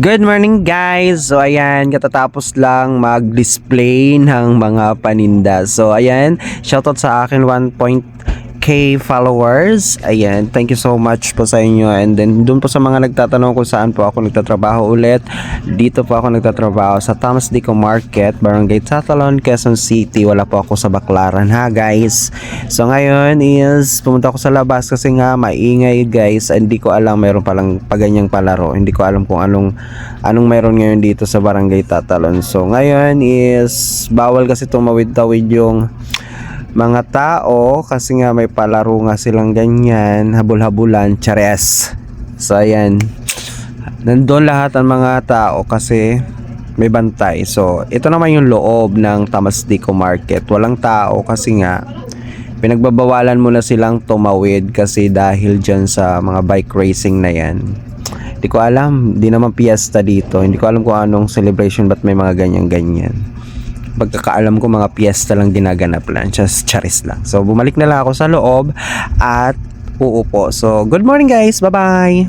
Good morning guys! So ayan, katatapos lang mag-display ng mga paninda. So ayan, shoutout sa akin 1.k followers. Ayan, thank you so much po sa inyo. And then doon po sa mga nagtatanong kung saan po ako nagtatrabaho ulit. Dito po ako nagtatrabaho sa Thomas Dico Market, Barangay Tatalon, Quezon City. Wala po ako sa Baclaran ha guys. So ngayon is pumunta ako sa labas kasi nga maingay guys. Hindi ko alam, mayroon palang paganyang palaro. Hindi ko alam kung anong mayroon ngayon dito sa Barangay Tatalon. So ngayon is bawal kasi tumawid-tawid yung mga tao kasi nga may palaro nga silang ganyan, habol-habulan, chares. So ayan, nandun lahat ang mga tao kasi may bantay. So ito naman yung loob ng Thomas Dico Market, walang tao kasi nga pinagbabawalan mo na silang tumawid kasi dahil dyan sa mga bike racing na yan. Hindi ko alam, di naman piyesta dito, hindi ko alam kung anong celebration, ba't may mga ganyan-ganyan. Pagkakaalam ko mga piyesta lang ginaganap lang, just charis lang. So bumalik na lang ako sa loob at uupo. So good morning guys, bye bye.